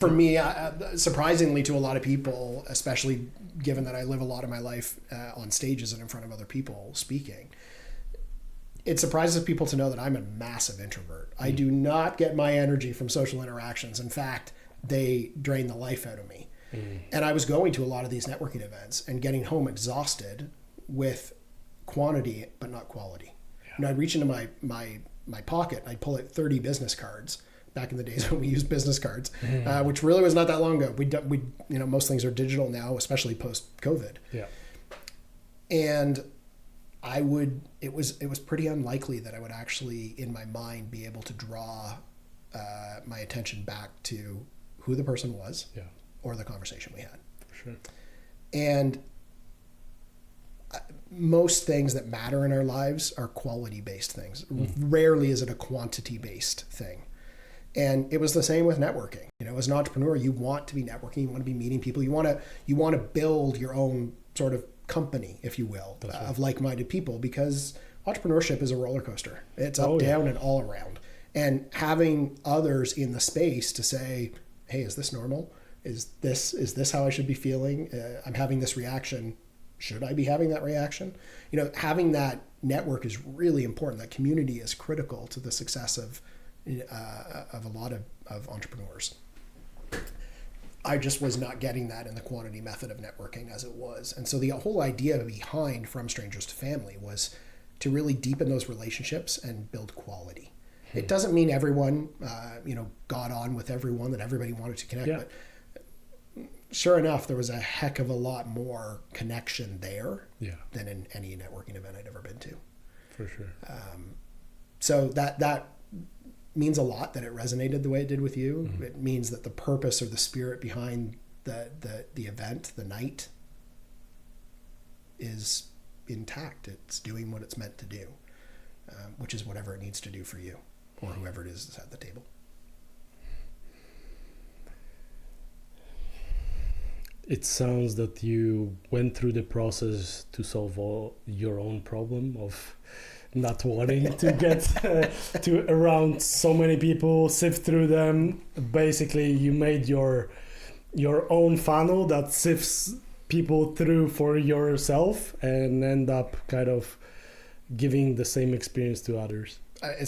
For me, surprisingly to a lot of people, especially given that I live a lot of my life on stages and in front of other people speaking, it surprises people to know that I'm a massive introvert. I do not get my energy from social interactions. In fact, they drain the life out of me. And I was going to a lot of these networking events and getting home exhausted with quantity, but not quality. Yeah. You know, I'd reach into my pocket and I'd pull out 30 business cards. Back in the days when we used business cards, which really was not that long ago. We most things are digital now, especially post COVID. Yeah. And it was pretty unlikely that I would actually, in my mind, be able to draw my attention back to who the person was, or the conversation we had. For sure. And most things that matter in our lives are quality-based things. Rarely is it a quantity-based thing. And it was the same with networking. You know, as an entrepreneur, you want to be networking, you want to be meeting people, you want to build your own sort of company, if you will, of like-minded people, because entrepreneurship is a roller coaster. It's up, down, and all around. And having others in the space to say, hey, is this normal? Is this how I should be feeling? I'm having this reaction. Should I be having that reaction? You know, having that network is really important. That community is critical to the success of a lot of entrepreneurs. I just was not getting that in the quantity method of networking as it was. And so the whole idea behind From Strangers to Family was to really deepen those relationships and build quality. It doesn't mean everyone, got on with everyone, that everybody wanted to connect, but sure enough, there was a heck of a lot more connection there than in any networking event I'd ever been to. For sure. So that means a lot that it resonated the way it did with you. It means that the purpose or the spirit behind the event, the night, is intact. It's doing what it's meant to do, which is whatever it needs to do for you or whoever it is that's at the table. It sounds that you went through the process to solve your own problem of not wanting to get to around so many people, sift through them. Basically, you made your own funnel that sifts people through for yourself and end up kind of giving the same experience to others. I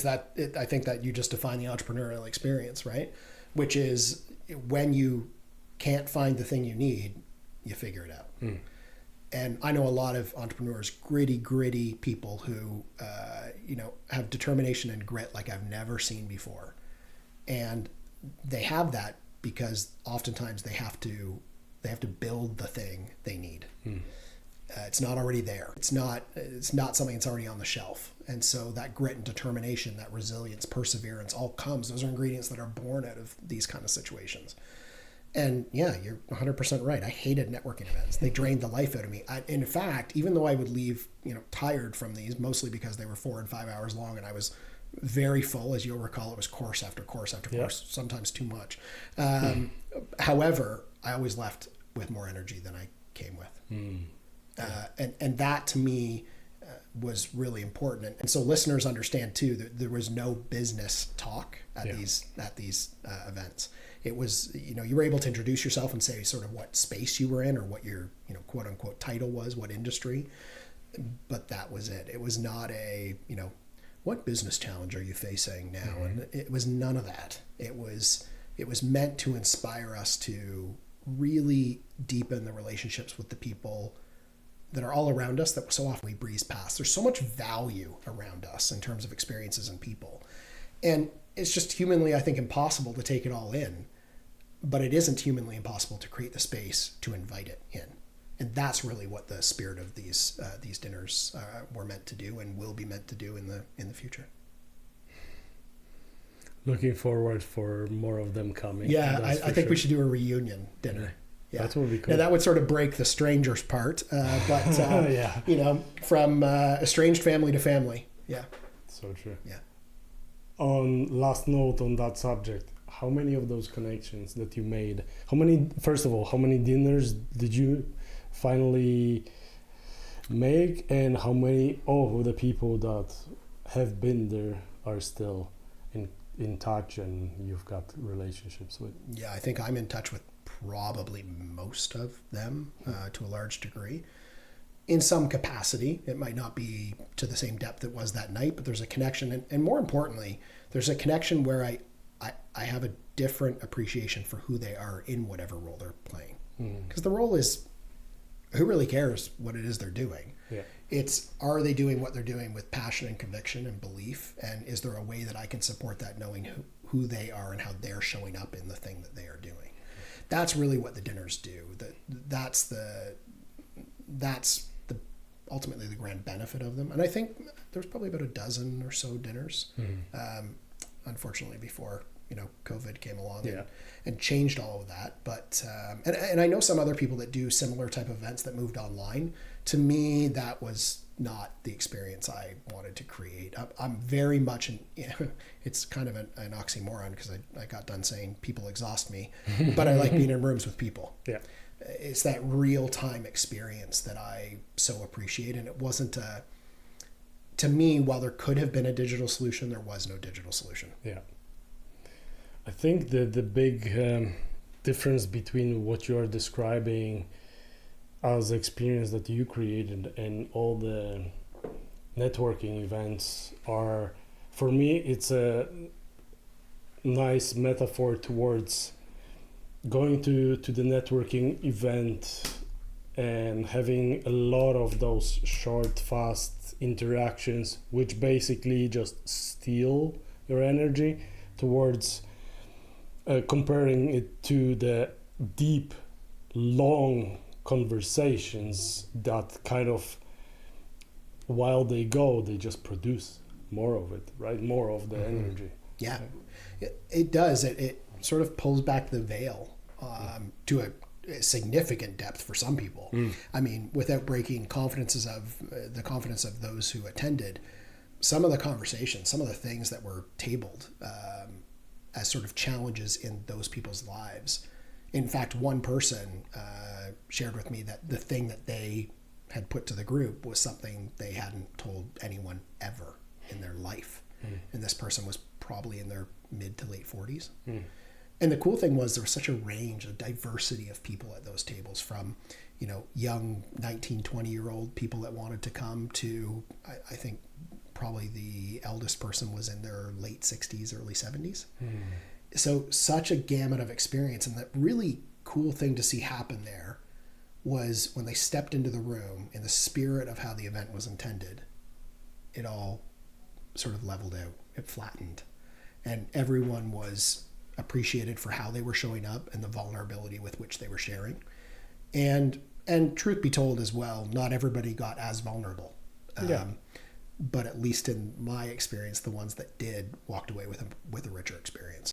think that you just define the entrepreneurial experience, right? Which is when you can't find the thing you need, you figure it out. And I know a lot of entrepreneurs, gritty people who, have determination and grit like I've never seen before. And they have that because oftentimes they have to build the thing they need. It's not already there. It's not something that's already on the shelf. And so that grit and determination, that resilience, perseverance, all comes. Those are ingredients that are born out of these kind of situations. And yeah, you're 100% right. I hated networking events. They drained the life out of me. In fact, even though I would leave, tired from these, mostly because they were 4 and 5 hours long, and I was very full, as you'll recall, it was course after course after course, sometimes too much. However, I always left with more energy than I came with. And that to me was really important. And so listeners understand too that there was no business talk at these events. It was, you were able to introduce yourself and say sort of what space you were in or what your, quote unquote title was, what industry, but that was it. It was not a, what business challenge are you facing now? And it was none of that. It was meant to inspire us to really deepen the relationships with the people that are all around us that so often we breeze past. There's so much value around us in terms of experiences and people. And it's just humanly, I think, impossible to take it all in, but it isn't humanly impossible to create the space to invite it in. And that's really what the spirit of these dinners were meant to do and will be meant to do in the future. Looking forward for more of them coming. Yeah, I think we should do a reunion dinner. Yeah. That would be cool. Now, that would sort of break the strangers part, but from estranged family to family. Yeah. So true. Yeah. On last note on that subject, how many of those connections that you made, how many dinners did you finally make, and how many of the people that have been there are still in in touch and you've got relationships with. Yeah, I think I'm in touch with probably most of them to a large degree. In some capacity, it might not be to the same depth it was that night, but there's a connection. And more importantly, there's a connection where I have a different appreciation for who they are in whatever role they're playing. Because the role is, who really cares what it is they're doing? Yeah. It's, are they doing what they're doing with passion and conviction and belief? And is there a way that I can support that, knowing who they are and how they're showing up in the thing that they are doing? That's really what the dinners do. That's ultimately the grand benefit of them. And I think there's probably about a dozen or so dinners, unfortunately, before COVID came along and changed all of that. But and I know some other people that do similar type of events that moved online. To me, that was not the experience I wanted to create. I'm very much it's kind of an oxymoron, because I got done saying people exhaust me, but I like being in rooms with people. Yeah. It's that real-time experience that I so appreciate. And it wasn't to me, while there could have been a digital solution, there was no digital solution. Yeah. I think the big difference between what you are describing as the experience that you created and all the networking events are, for me, it's a nice metaphor towards going to the networking event and having a lot of those short, fast interactions, which basically just steal your energy, towards comparing it to the deep, long conversations that kind of, while they go, they just produce more of it, right? More of the energy. Yeah, it does. It sort of pulls back the veil to a significant depth for some people. I mean, without breaking the confidence of those who attended, some of the conversations, some of the things that were tabled as sort of challenges in those people's lives. In fact, one person shared with me that the thing that they had put to the group was something they hadn't told anyone ever in their life. And this person was probably in their mid to late 40s. And the cool thing was there was such a range, a diversity of people at those tables, from, young 19, 20-year-old people that wanted to come to, I think probably the eldest person was in their late 60s, early 70s. So such a gamut of experience. And the really cool thing to see happen there was when they stepped into the room, in the spirit of how the event was intended, it all sort of leveled out. It flattened. And everyone was appreciated for how they were showing up and the vulnerability with which they were sharing. And truth be told as well, not everybody got as vulnerable. But at least in my experience, the ones that did walked away with a richer experience.